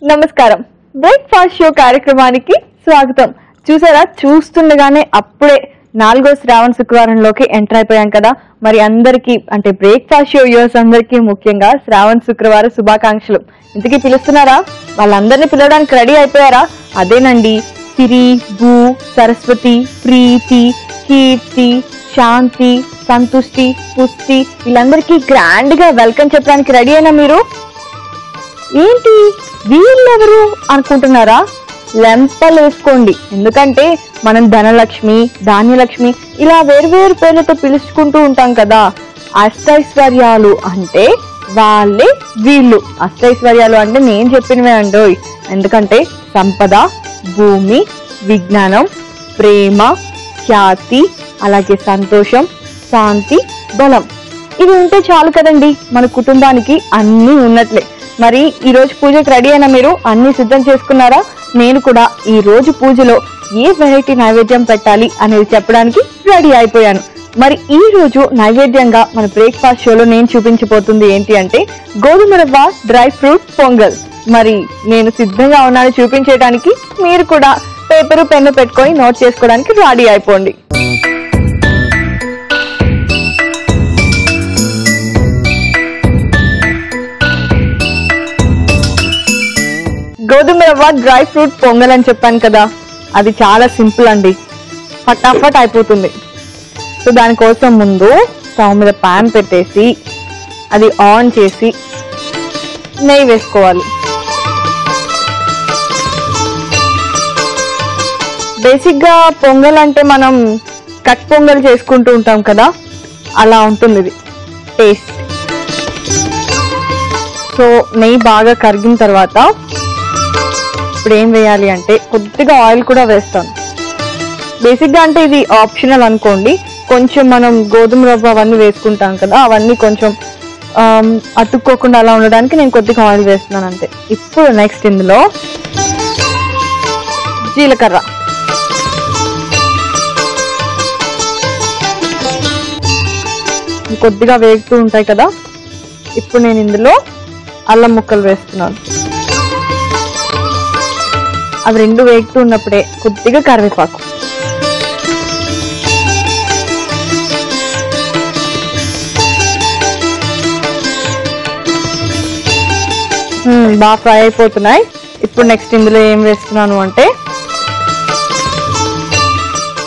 నమస్కారం. Breakfast show కార్యక్రమానికి స్వాగతం. చూసారా, చూస్తుండగానే అప్పుడే 4వ శ్రావణ శుక్రవారంలోకి ఎంటర్ అయిపోయాం కదా. మరి అందరికీ అంటే బ్రేక్ఫాస్ట్ షో వ్యూవర్స్ అందరికీ ముఖ్యంగా శ్రావణ శుక్రవారం శుభాకాంక్షలు. ఇంతకీ పిలుస్తున్నారా? వాళ్ళందరినీ పిలవడానికి రెడీ అయిపోయారా? అదేనండి, సిరి, భూ, సరస్వతి, ప్రీతి, కీర్తి, శాంతి, సంతుష్టి, పుష్టి వీళ్ళందరికీ గ్రాండ్ గా వెల్కమ్ చెప్పడానికి రెడీ అయినా మీరు? ఏంటి వీళ్ళెవరు అనుకుంటున్నారా? లెంపలు వేసుకోండి. ఎందుకంటే మనం ధనలక్ష్మి, ధాన్యలక్ష్మి ఇలా వేరు పేర్లతో పిలుచుకుంటూ ఉంటాం కదా. అష్టైశ్వర్యాలు అంటే వాళ్ళే వీళ్ళు. అష్టైశ్వర్యాలు అంటే నేను చెప్పినవే అండోయ్. ఎందుకంటే సంపద, భూమి, విజ్ఞానం, ప్రేమ, ఖ్యాతి, అలాగే సంతోషం, శాంతి, బలం ఇవి ఉంటే చాలు కదండి మన కుటుంబానికి అన్నీ ఉన్నట్లే. మరి ఈ రోజు పూజకు రెడీ అయినా మీరు? అన్ని సిద్ధం చేసుకున్నారా? నేను కూడా ఈ రోజు పూజలో ఏ వెరైటీ నైవేద్యం పెట్టాలి అనేది చెప్పడానికి రెడీ అయిపోయాను. మరి ఈ రోజు నైవేద్యంగా మన బ్రేక్ఫాస్ట్ షోలో నేను చూపించబోతుంది ఏంటి అంటే గోధుమ రవ్వ డ్రై ఫ్రూట్ పొంగల్. మరి నేను సిద్ధంగా ఉన్నాను చూపించడానికి. మీరు కూడా పేపరు పెన్ను పెట్టుకొని నోట్ చేసుకోవడానికి రెడీ అయిపోండి. గోధుమ రవ్వ డ్రై ఫ్రూట్ పొంగల్ అని చెప్పాను కదా, అది చాలా సింపుల్ అండి, ఫటాఫట్ అయిపోతుంది. సో దానికోసం ముందు స్టవ్ మీద ప్యాన్ పెట్టేసి అది ఆన్ చేసి నెయ్యి వేసుకోవాలి. బేసిక్గా పొంగల్ అంటే మనం కట్ పొంగల్ చేసుకుంటూ ఉంటాం కదా, అలా ఉంటుంది ఇది టేస్ట్. సో నెయ్యి బాగా కరిగిన తర్వాత ఇప్పుడు ఏం వేయాలి అంటే కొద్దిగా ఆయిల్ కూడా వేస్తాను. బేసిక్గా అంటే ఇది ఆప్షనల్ అనుకోండి. కొంచెం మనం గోధుమ రవ్వ అవన్నీ వేసుకుంటాం కదా, అవన్నీ కొంచెం అతుక్కోకుండా అలా ఉండడానికి నేను కొద్దిగా ఆయిల్ వేస్తున్నాను అంతే. ఇప్పుడు నెక్స్ట్ ఇందులో జీలకర్ర, కొద్దిగా వేగుతూ ఉంటాయి కదా. ఇప్పుడు నేను ఇందులో అల్లం ముక్కలు వేస్తున్నాను. అవి రెండు వేగుతూ ఉన్నప్పుడే కొద్దిగా కరివేపాకు, బాగా ఫ్రై అయిపోతున్నాయి. ఇప్పుడు నెక్స్ట్ ఇందులో ఏం వేస్తున్నాను అంటే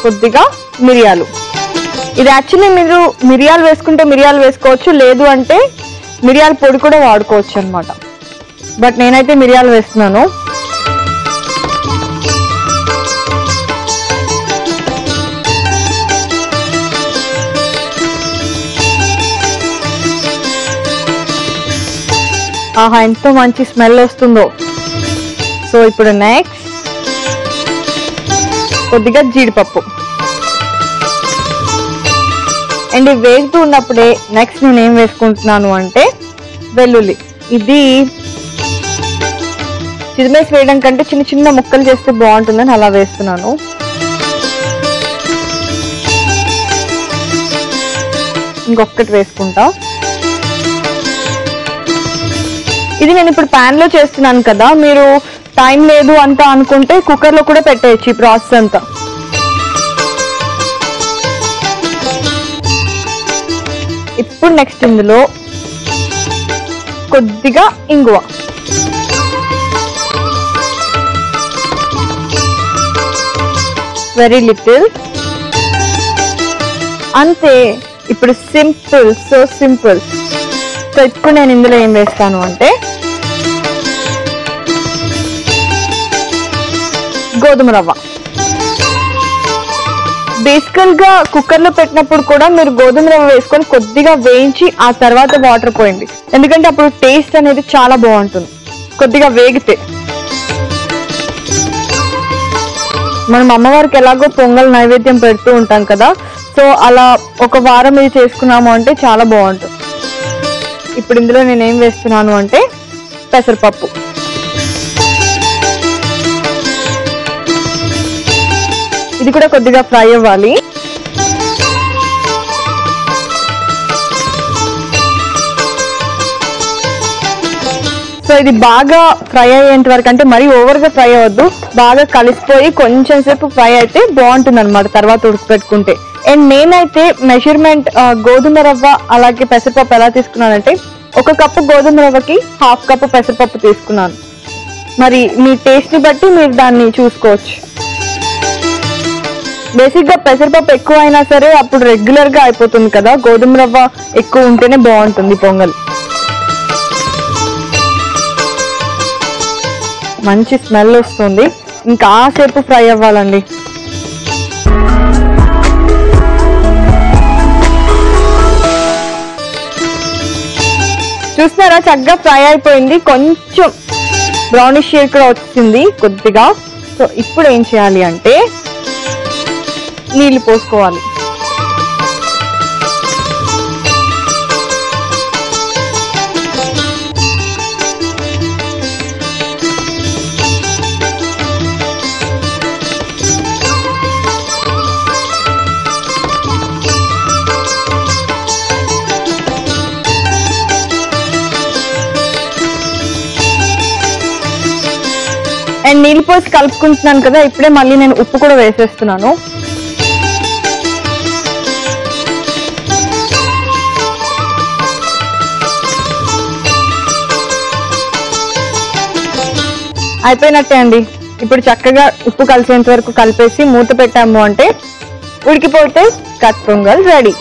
కొద్దిగా మిరియాలు. ఇది యాక్చువల్లీ మీరు మిరియాలు వేసుకుంటే మిరియాలు వేసుకోవచ్చు, లేదు అంటే మిరియాల పొడి కూడా వాడుకోవచ్చు అనమాట. బట్ నేనైతే మిరియాలు వేస్తున్నాను. ఆహా, ఎంతో మంచి స్మెల్ వస్తుందో. సో ఇప్పుడు నెక్స్ట్ కొద్దిగా జీడిపప్పు. అండ్ ఇవి వేగుతూ ఉన్నప్పుడే నెక్స్ట్ నేను ఏం వేసుకుంటున్నాను అంటే వెల్లుల్లి. ఇది చిదిమేసి వేయడం కంటే చిన్న చిన్న ముక్కలు చేస్తే బాగుంటుందని అలా వేస్తున్నాను. ఇంకొకటి వేసుకుంటా. ఇది నేను ఇప్పుడు ప్యాన్ లో చేస్తున్నాను కదా, మీరు టైం లేదు అంతా అనుకుంటే కుక్కర్ లో కూడా పెట్టేయచ్చు ఈ ప్రాసెస్ అంతా. ఇప్పుడు నెక్స్ట్ ఇందులో కొద్దిగా ఇంగువ, వెరీ లిటిల్ అంతే. ఇప్పుడు సింపుల్, సో సింపుల్. సో ఇప్పుడు నేను ఇందులో ఏం వేస్తాను అంటే గోధుమ రవ్వ. బేసికల్ గా కుక్కర్ లో పెట్టినప్పుడు కూడా మీరు గోధుమ రవ్వ వేసుకొని కొద్దిగా వేయించి ఆ తర్వాత వాటర్ పోయండి. ఎందుకంటే అప్పుడు టేస్ట్ అనేది చాలా బాగుంటుంది కొద్దిగా వేగితే. మనం అమ్మవారికి ఎలాగో పొంగల్ నైవేద్యం పెడుతూ ఉంటాం కదా, సో అలా ఒక వారం ఇది చేసుకున్నాము అంటే చాలా బాగుంటుంది. ఇప్పుడు ఇందులో నేను ఏం వేస్తున్నాను అంటే పెసరపప్పు. ఇది కూడా కొద్దిగా ఫ్రై అవ్వాలి. సో ఇది బాగా ఫ్రై అయ్యేంత వరకు, అంటే మరీ ఓవర్గా ఫ్రై అవ్వద్దు, బాగా కలిసిపోయి కొంచెం సేపు ఫ్రై అయితే బాగుంటుంది అనమాట తర్వాత ఉడకపెట్టుకుంటే. అండ్ నేనైతే మెజర్మెంట్ గోధుమ రవ్వ అలాగే పెసరపప్పు ఎలా తీసుకున్నానంటే 1 కప్పు గోధుమ రవ్వకి 1/2 కప్పు పెసరపప్పు తీసుకున్నాను. మరి మీ టేస్ట్ని బట్టి మీరు దాన్ని చూసుకోవచ్చు. బేసిక్గా పెసరపప్పు ఎక్కువ అయినా సరే అప్పుడు రెగ్యులర్గా అయిపోతుంది కదా, గోధుమ రవ్వ ఎక్కువ ఉంటేనే బాగుంటుంది పొంగల్. మంచి స్మెల్ వస్తుంది, ఇంకాసేపు ఫ్రై అవ్వాలండి. చూస్తున్నారా చక్కగా ఫ్రై అయిపోయింది, కొంచెం బ్రౌనిష్ షేడ్ కూడా వచ్చింది కొద్దిగా. సో ఇప్పుడు ఏం చేయాలి అంటే నీళ్లు పోసుకోవాలి. అండ్ నీళ్ళు పోసి కలుపుకుంటున్నాను కదా, ఇప్పుడే మళ్ళీ నేను ఉప్పు కూడా వేసేస్తున్నాను. అయిపోయినట్టే అండి. ఇప్పుడు చక్కగా ఉప్పు కలిసేంత వరకు కలిపేసి మూత పెట్టాము అంటే ఉడికిపోతే కట్ పొంగల్ రెడీ.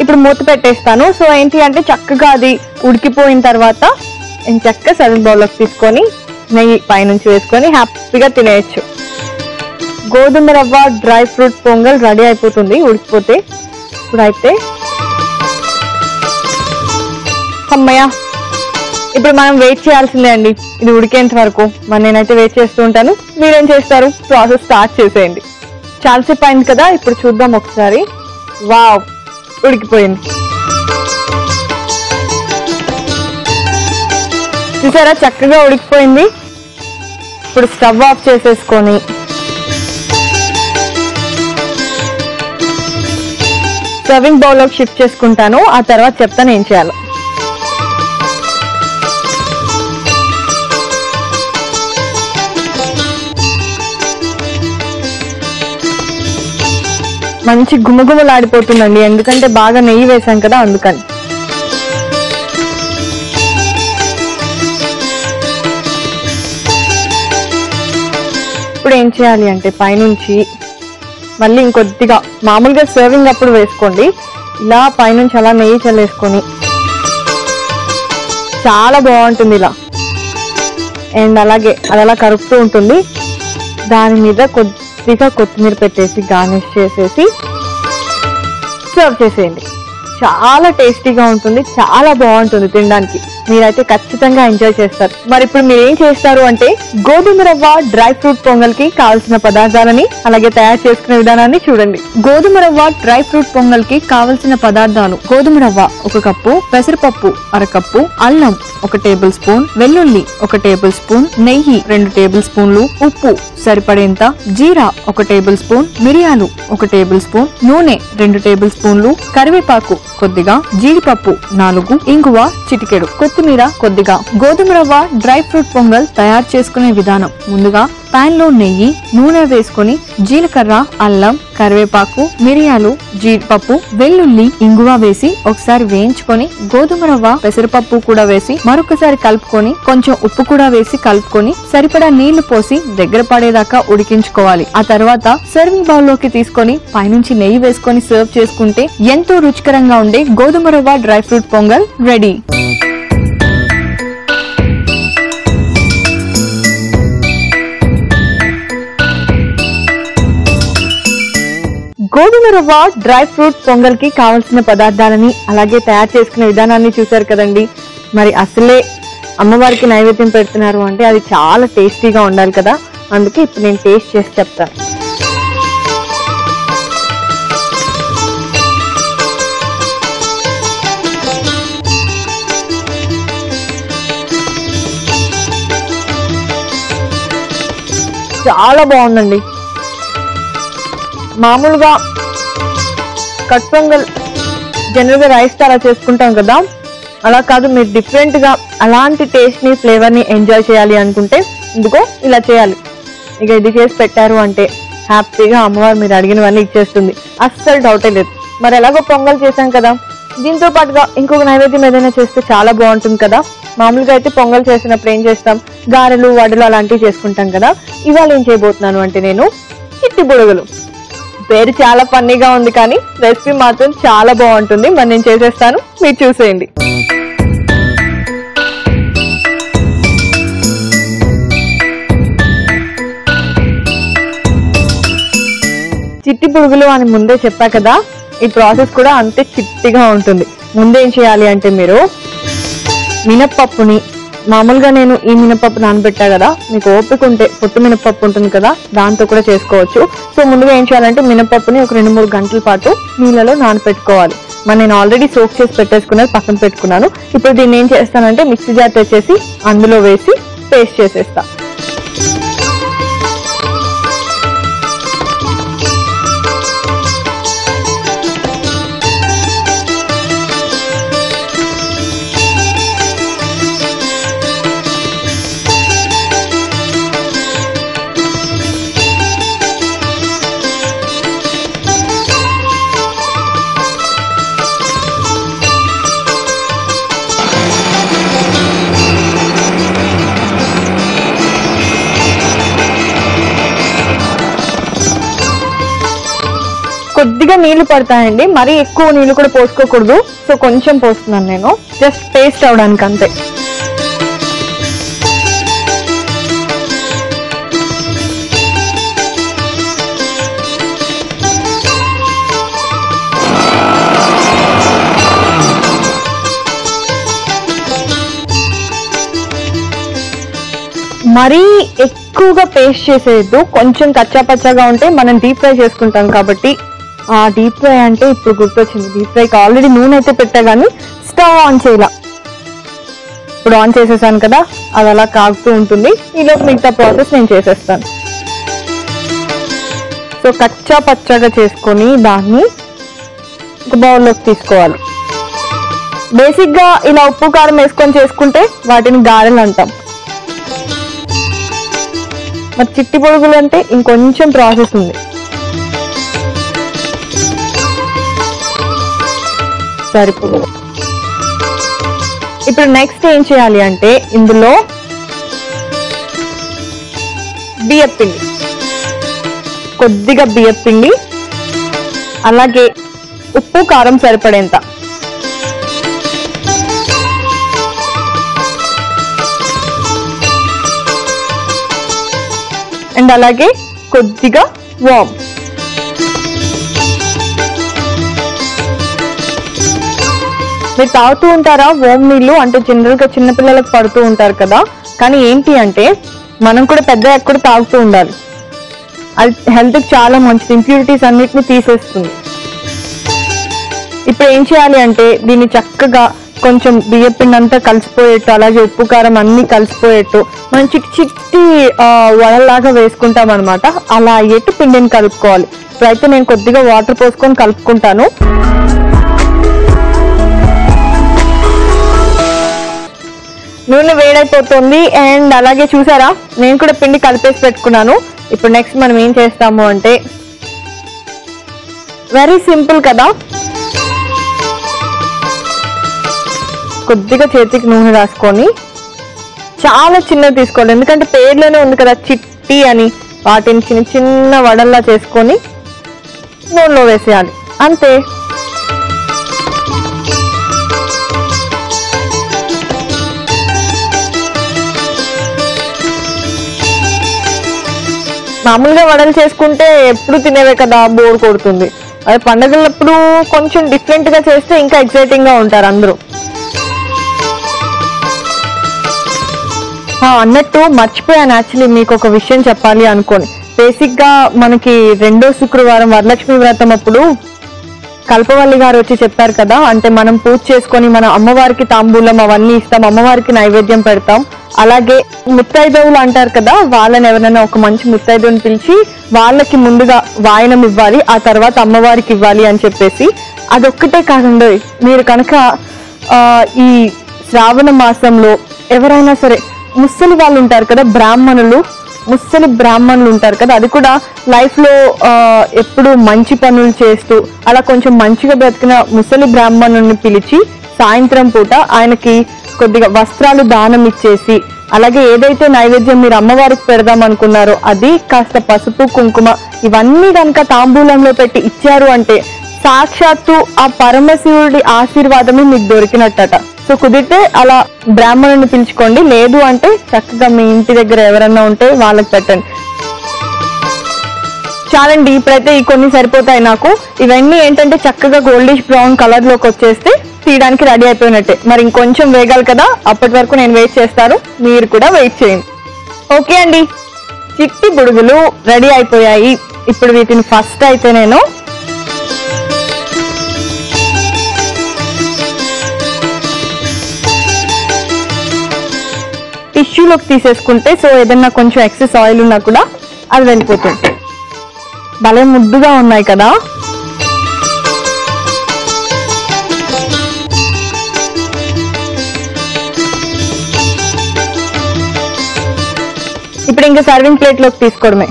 ఇప్పుడు మూత పెట్టేస్తాను. సో ఏంటి అంటే చక్కగా అది ఉడికిపోయిన తర్వాత నేను చక్కగా సర్వింగ్ బౌల్లోకి తీసుకొని నెయ్యి పైనుంచి వేసుకొని హ్యాపీగా తినేయచ్చు. గోధుమ రవ్వ డ్రై ఫ్రూట్ పొంగల్ రెడీ అయిపోతుంది ఉడికిపోతే. ఇప్పుడైతే అమ్మయ్య, ఇప్పుడు మనం వెయిట్ చేయాల్సిందే అండి ఇది ఉడికేంత వరకు. మరి నేనైతే వెయిట్ చేస్తూ ఉంటాను, మీరేం చేస్తారు? ప్రాసెస్ స్టార్ట్ చేసేయండి. చాలాసేపు అయింది కదా, ఇప్పుడు చూద్దాం ఒకసారి. వావ్, ఉడికిపోయింది. చూసారా చక్కగా ఉడికిపోయింది. ఇప్పుడు స్టవ్ ఆఫ్ చేసేసుకొని సర్వింగ్ బౌల్లోకి షిఫ్ట్ చేసుకుంటాను. ఆ తర్వాత చెప్తాను ఏం చేయాలో. మంచి గుమగుమలాడిపోతుందండి, ఎందుకంటే బాగా నెయ్యి వేసాం కదా అందుకని. ఇప్పుడు ఏం చేయాలి అంటే పైనుంచి మళ్ళీ ఇంకొద్దిగా, మామూలుగా సర్వింగ్ అప్పుడు వేసుకోండి, ఇలా పైనుంచి అలా నెయ్యి చల్లేసుకొని చాలా బాగుంటుంది ఇలా. అండ్ అలాగే అది అలా కరుపుతూ ఉంటుంది, దాని మీద కొద్దిగా కొత్తిమీర పెట్టేసి గార్నిష్ చేసేసి సర్వ్ చేసేయండి. చాలా టేస్టీగా ఉంటుంది, చాలా బాగుంటుంది తినడానికి. మీరైతే ఖచ్చితంగా ఎంజాయ్ చేస్తారు. మరి ఇప్పుడు మీరు ఏం చేస్తారు అంటే గోధుమ రవ్వ డ్రై ఫ్రూట్ పొంగల్ కి కావాల్సిన పదార్థాలని అలాగే తయారు చేసుకునే విధానాన్ని చూడండి. గోధుమ రవ్వ డ్రై ఫ్రూట్ పొంగల్ కి కావలసిన పదార్థాలు: గోధుమ రవ్వ 1 కప్పు, పెసరపప్పు 1/2 కప్పు, అల్లం 1 టేబుల్ స్పూన్, వెల్లుల్లి 1 టేబుల్ స్పూన్, నెయ్యి 2 టేబుల్ స్పూన్లు, ఉప్పు సరిపడేంత, జీరా 1 టేబుల్ స్పూన్, మిరియాలు 1 టేబుల్ స్పూన్, నూనె 2 టేబుల్ స్పూన్లు, కరివేపాకు కొద్దిగా, జీడిపప్పు 4, ఇంగువ చిటికెడు, కొత్తిమీర కొద్దిగా. గోధుమ రవ్వ డ్రై ఫ్రూట్ పొంగల్ తయారు చేసుకునే విధానం: ముందుగా పాన్ లో నెయ్యి, నూనె వేసుకొని జీలకర్ర, అల్లం, కరివేపాకు, మిరియాలు, జీడిపప్పు, వెల్లుల్లి, ఇంగువ వేసి ఒకసారి వేయించుకొని గోధుమ రవ్వ, పెసరపప్పు కూడా వేసి మరొకసారి కలుపుకొని కొంచెం ఉప్పు కూడా వేసి కలుపుకొని సరిపడా నీళ్లు పోసి దగ్గర పడేదాకా ఉడికించుకోవాలి. ఆ తర్వాత సర్వింగ్ బౌల్ లోకి తీసుకొని పైనుంచి నెయ్యి వేసుకొని సర్వ్ చేసుకుంటే ఎంతో రుచికరంగా ఉండే గోధుమ రవ్వ డ్రై ఫ్రూట్ పొంగల్ రెడీ. గోధుమ రవ్వ డ్రై ఫ్రూట్ పొంగల్ కి కావాల్సిన పదార్థాలని అలాగే తయారు చేసుకునే విధానాన్ని చూశారు కదండి. మరి అసలే అమ్మవారికి నైవేద్యం పెడుతున్నారు అంటే అది చాలా టేస్టీగా ఉండాలి కదా, అందుకే ఇప్పుడు నేను టేస్ట్ చేసి చెప్తాను. చాలా బాగుందండి. మామూలుగా కట్ పొంగల్ జనరల్ గా రైస్ తో అలా చేసుకుంటాం కదా, అలా కాదు, మీరు డిఫరెంట్ గా అలాంటి టేస్ట్ ని ఫ్లేవర్ ని ఎంజాయ్ చేయాలి అనుకుంటే ఇందుకో ఇలా చేయాలి. ఇక ఇది చేసి పెట్టారు అంటే హ్యాపీగా అమ్మవారు మీరు అడిగినవన్నీ ఇచ్చేస్తుంది, అస్సలు డౌటే లేదు. మరి ఎలాగో పొంగల్ చేశాం కదా, దీంతో పాటుగా ఇంకొక నైవేద్యం ఏదైనా చేస్తే చాలా బాగుంటుంది కదా. మామూలుగా అయితే పొంగల్ చేసినప్పుడు ఏం చేస్తాం, గారెలు వడలు అలాంటివి చేసుకుంటాం కదా. ఇవాళ ఏం చేయబోతున్నాను అంటే నేను చిట్టి బుడగలు. పేరు చాలా ఫన్నీగా ఉంది కానీ రెసిపీ మాత్రం చాలా బాగుంటుంది. మరి నేను చేసేస్తాను, మీరు చూసేయండి. చిట్టి పురుగులు అని ముందే చెప్పా కదా, ఈ ప్రాసెస్ కూడా అంతే చిట్టిగా ఉంటుంది. ముందేం చేయాలి అంటే మీరు మినప్పప్పుని, మామూలుగా నేను ఈ మినపప్పు నానబెట్టా కదా, మీకు ఓపిక ఉంటే పొట్టు మినపప్పు ఉంటుంది కదా, దాంతో కూడా చేసుకోవచ్చు. సో ముందుగా ఏం చేయాలంటే మినపప్పుని ఒక 2-3 గంటల పాటు నీళ్ళలో నానబెట్టుకోవాలి. మరి నేను ఆల్రెడీ సోక్ చేసి పెట్టేసుకున్నది పక్కన పెట్టుకున్నాను. ఇప్పుడు దీన్ని ఏం చేస్తానంటే మిక్సీ జార్ తెచ్చేసి అందులో వేసి పేస్ట్ చేసేస్తా. కొద్దిగా నీళ్లు పడతాయండి, మరీ ఎక్కువ నీళ్లు కూడా పోసుకోకూడదు. సో కొంచెం పోస్తున్నాను నేను, జస్ట్ పేస్ట్ అవడానికి అంతే. మరీ ఎక్కువగా పేస్ట్ చేసేయద్దు, కొంచెం కచ్చా పచ్చాగా ఉంటే మనం డీప్ ఫ్రై చేసుకుంటాం కాబట్టి. ఆ డీప్ ఫ్రై అంటే ఇప్పుడు గుర్తొచ్చింది, డీప్ ఫ్రైకి ఆల్రెడీ నూనె అయితే పెట్టా కానీ స్టవ్ ఆన్ చేయాల. ఇప్పుడు ఆన్ చేసేసాను కదా, అది అలా కాగుతూ ఉంటుంది. ఈలోపు మిగతా ప్రాసెస్ నేను చేసేస్తాను. సో కచ్చా పచ్చాగా చేసుకొని దాన్ని ఒక బౌల్లోకి తీసుకోవాలి. బేసిక్ గా ఇలా ఉప్పు కారం వేసుకొని చేసుకుంటే వాటిని గారెలు అంటాం. మరి చిట్టి పొడుగులు అంటే ఇంకొంచెం ప్రాసెస్ ఉంది. సరిపోదు. ఇప్పుడు నెక్స్ట్ ఏం చేయాలి అంటే ఇందులో బియ్యపిండి, కొద్దిగా బియ్యపిండి, అలాగే ఉప్పు కారం సరిపడేంత, అండ్ అలాగే కొద్దిగా వామ్. మీరు తాగుతూ ఉంటారా ఓమ్ నీళ్ళు? అంటే జనరల్ గా చిన్నపిల్లలకు పడుతూ ఉంటారు కదా, కానీ ఏంటి అంటే మనం కూడా పెద్ద ఎక్కడ తాగుతూ ఉండాలి. అది హెల్త్ కి చాలా మంచిది, ఇంప్యూరిటీస్ అన్నిటిని తీసేస్తుంది. ఇప్పుడు ఏం చేయాలి అంటే దీన్ని చక్కగా కొంచెం బియ్యపిండి అంతా కలిసిపోయేట్టు, అలాగే ఉప్పు కారం అన్ని కలిసిపోయేట్టు మనం చిట్టి చిట్టి వడలాగా వేసుకుంటాం అనమాట. అలా అయ్యేట్టు పిండిని కలుపుకోవాలి. ఇప్పుడైతే నేను కొద్దిగా వాటర్ పోసుకొని కలుపుకుంటాను. నూనె వేడైపోతుంది అండ్ అలాగే చూసారా నేను కూడా పిండి కలిపేసి పెట్టుకున్నాను. ఇప్పుడు నెక్స్ట్ మనం ఏం చేస్తాము అంటే వెరీ సింపుల్ కదా, కొద్దిగా చేతికి నూనె రాసుకొని చాలా చిన్నది తీసుకోవాలి. ఎందుకంటే పేర్లోనే ఉంది కదా చిట్టి అని, వాటిని చిన్న చిన్న వడల్లా చేసుకొని నూనెలో వేసేయాలి అంతే. మామూలుగా వడలు చేసుకుంటే ఎప్పుడు తినేవే కదా, బోర్ కొడుతుంది. అదే పండగలప్పుడు కొంచెం డిఫరెంట్ గా చేస్తే ఇంకా ఎక్సైటింగ్ గా ఉంటారు అందరూ. అన్నట్టు మర్చిపోయాను, యాక్చువల్లీ మీకు ఒక విషయం చెప్పాలి అనుకోని. బేసిక్ గా మనకి 2వ శుక్రవారం వరలక్ష్మి వ్రతం అప్పుడు కల్పవల్లి గారు వచ్చి చెప్పారు కదా, అంటే మనం పూజ చేసుకొని మన అమ్మవారికి తాంబూలం అవన్నీ ఇస్తాం, అమ్మవారికి నైవేద్యం పెడతాం. అలాగే ముత్తైదవులు అంటారు కదా, వాళ్ళని ఎవరైనా ఒక మంచి ముత్తైదుని పిలిచి వాళ్ళకి ముందుగా వాయనం ఇవ్వాలి, ఆ తర్వాత అమ్మవారికి ఇవ్వాలి అని చెప్పేసి. అదొక్కటే కాదండి, మీరు కనుక ఈ శ్రావణ మాసంలో ఎవరైనా సరే ముసలి వాళ్ళు ఉంటారు కదా, ముసలి బ్రాహ్మణులు ఉంటారు కదా, అది కూడా లైఫ్లో ఎప్పుడు మంచి పనులు చేస్తూ అలా కొంచెం మంచిగా బ్రతికిన ముసలి బ్రాహ్మణుని పిలిచి సాయంత్రం పూట ఆయనకి కొద్దిగా వస్త్రాలు దానం ఇచ్చేసి, అలాగే ఏదైతే నైవేద్యం మీరు అమ్మవారికి పెడదాం అనుకున్నారో అది కాస్త పసుపు కుంకుమ ఇవన్నీ కనుక తాంబూలంలో పెట్టి ఇచ్చారు అంటే సాక్షాత్తు ఆ పరమశివుడి ఆశీర్వాదమే మీకు దొరికినట్టట. సో కుదిరితే అలా బ్రాహ్మణుని పిలుచుకోండి, లేదు అంటే చక్కగా మీ ఇంటి దగ్గర ఎవరన్నా ఉంటే వాళ్ళకి పెట్టండి. చాలండి, ఇప్పుడైతే ఈ కొన్ని సరిపోతాయి నాకు. ఇవన్నీ ఏంటంటే చక్కగా గోల్డిష్ బ్రౌన్ కలర్ లోకి వచ్చేస్తే తీయడానికి రెడీ అయిపోయినట్టే. మరి ఇంకొంచెం వేగాలి కదా, అప్పటి వరకు నేను వెయిట్ చేస్తాను, మీరు కూడా వెయిట్ చేయండి. ఓకే అండి, చిట్టి బుడుగులు రెడీ అయిపోయాయి. ఇప్పుడు వీటిని ఫస్ట్ అయితే నేను టిష్యూలోకి తీసేసుకుంటే, సో ఏదన్నా కొంచెం ఎక్సెస్ ఆయిల్ ఉన్నా కూడా అది వెళ్ళిపోతుంది. భలే ముద్దుగా ఉన్నాయి కదా. ఇప్పుడు ఇంకా సర్వింగ్ ప్లేట్ లోకి తీసుకోవడమే.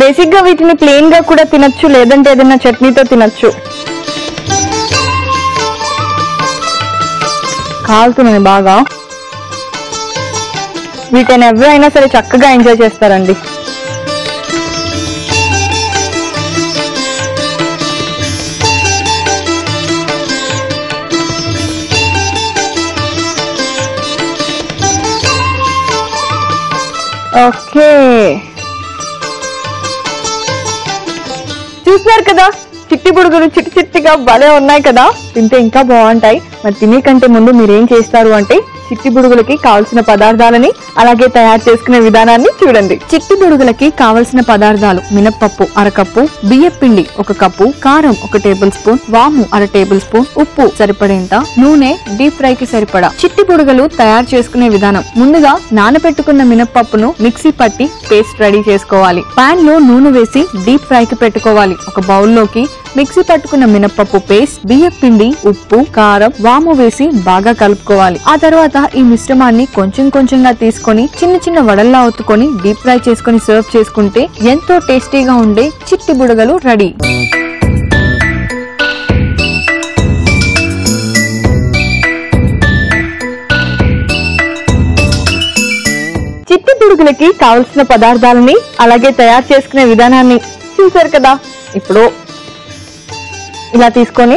బేసిక్ గా వీటిని ప్లెయిన్ గా కూడా తినచ్చు, లేదంటే ఏదైనా చట్నీతో తినచ్చు. కాలుతున్నాయి బాగా. వీటిని ఎవరైనా సరే చక్కగా ఎంజాయ్ చేస్తారండి. ఓకే, చూస్తున్నారు కదా చిట్టి బుడుగులు చిట్టి చిట్టిగా భలే ఉన్నాయి కదా. తింటే ఇంకా బాగుంటాయి. మరి తినే కంటే ముందు మీరేం చేస్తారు అంటే చిట్టి బుడుగులకి కావలసిన పదార్థాలని అలాగే తయారు చేసుకునే విధానాన్ని చూడండి. చిట్టి బుడుగులకి కావలసిన పదార్థాలు: మినప్పప్పు అరకప్పు, బియ్యం పిండి 1 కప్పు, కారం 1 టేబుల్ స్పూన్, వాము 1/2 టేబుల్ స్పూన్, ఉప్పు సరిపడేంత, నూనె డీప్ ఫ్రై కి సరిపడా. చిట్టి బుడుగలు తయారు చేసుకునే విధానం: ముందుగా నానబెట్టుకున్న మినప్పప్పును మిక్సీ పట్టి పేస్ట్ రెడీ చేసుకోవాలి. పాన్ లో నూనె వేసి డీప్ ఫ్రై కి పెట్టుకోవాలి. ఒక బౌల్లోకి మిక్సీ పట్టుకున్న మినప్పప్పు పేస్ట్, బియ్యం పిండి, ఉప్పు, కారం, వాము వేసి బాగా కలుపుకోవాలి. ఆ తర్వాత ఈ మిశ్రమాన్ని కొంచెం కొంచెంగా తీసుకొని చిన్న చిన్న వడల్లా ఒత్తుకొని డీప్ ఫ్రై చేసుకుని సర్వ్ చేసుకుంటే ఎంతో టేస్టీగా ఉండే చిట్టి బుడగలు రెడీ. చిట్టి బుడుగులకి కావలసిన పదార్థాలని అలాగే తయారు చేసుకునే విధానాన్ని చూసారు కదా. ఇప్పుడు ఇలా తీసుకొని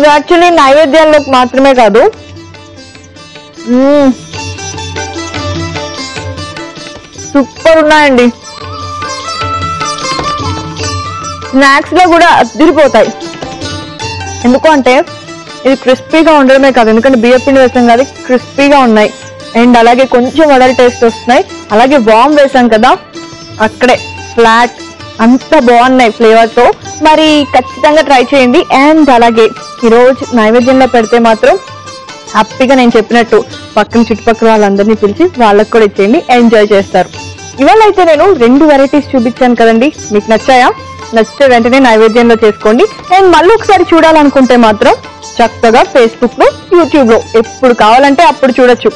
యాక్చువల్లీ నైవేద్యాల్లోకి మాత్రమే కాదు, సూపర్ ఉన్నాయండి. స్నాక్స్ లో కూడా అదిరిపోతాయి. ఎందుకు అంటే ఇది క్రిస్పీగా ఉండడమే కాదు, ఎందుకంటే బియ్యం పిండి వేసాం కదా, క్రిస్పీగా ఉన్నాయి. అండ్ అలాగే కొంచెం వడల టేస్ట్ వస్తున్నాయి. అలాగే వామ్ వేసాం కదా, అక్కడే ఫ్లాట్ అంత బాగున్నాయి ఫ్లేవర్ తో. మరి ఖచ్చితంగా ట్రై చేయండి. అండ్ అలాగే ఈరోజు నైవేద్యంలో పెడితే మాత్రం హ్యాపీగా నేను చెప్పినట్టు పక్కన చుట్టుపక్కల వాళ్ళందరినీ పిలిచి వాళ్ళకు కూడా ఇచ్చేయండి, ఎంజాయ్ చేస్తారు. ఇవాళ అయితే నేను 2 వెరైటీస్ చూపించాను కదండి, మీకు నచ్చాయా? నచ్చితే వెంటనే నైవేద్యంలో చేసుకోండి. అండ్ మళ్ళీ ఒకసారి చూడాలనుకుంటే మాత్రం చక్కగా ఫేస్బుక్ లో, యూట్యూబ్ లో ఎప్పుడు కావాలంటే అప్పుడు చూడొచ్చు.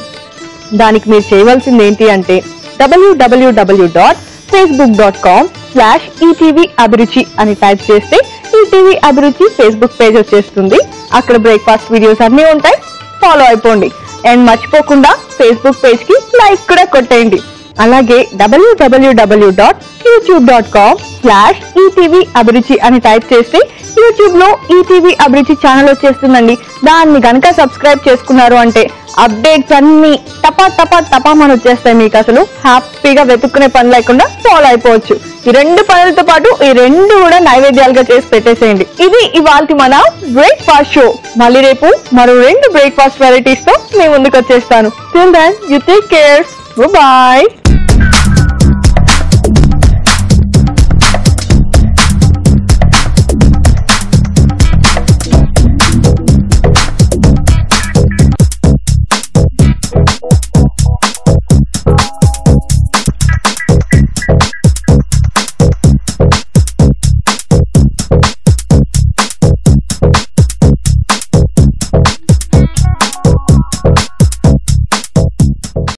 దానికి మీరు చేయవలసింది ఏంటి అంటే www.facebook.com/ETV అభిరుచి అని టైప్ చేస్తే ETV అభిరుచి ఫేస్బుక్ పేజ్ వచ్చేస్తుంది. అక్కడ బ్రేక్ఫాస్ట్ వీడియోస్ అన్ని ఉంటాయి, ఫాలో అయిపోండి. అండ్ మర్చిపోకుండా ఫేస్బుక్ పేజ్ కి లైక్ కూడా కొట్టేయండి. అలాగే www.youtube.com/ETV అభిరుచి అని టైప్ చేస్తే యూట్యూబ్ లో ETV అభిరుచి ఛానల్ వచ్చేస్తుందండి. దాన్ని గనక సబ్స్క్రైబ్ చేసుకున్నారు అంటే అప్డేట్స్ అన్ని టపా టపా టపా మన వచ్చేస్తాయి. మీకు అసలు హ్యాపీగా వెతుక్కునే పని లేకుండా ఫాలో అయిపోవచ్చు. ఈ 2 పనులతో పాటు ఈ 2 కూడా నైవేద్యాలుగా చేసి పెట్టేసేయండి. ఇది ఇవాల్టి మన బ్రేక్ఫాస్ట్ షో. మళ్ళీ రేపు మరో 2 బ్రేక్ఫాస్ట్ వెరైటీస్ తో మీ ముందుకు వచ్చేస్తాను. Till then, you take care. Bye bye.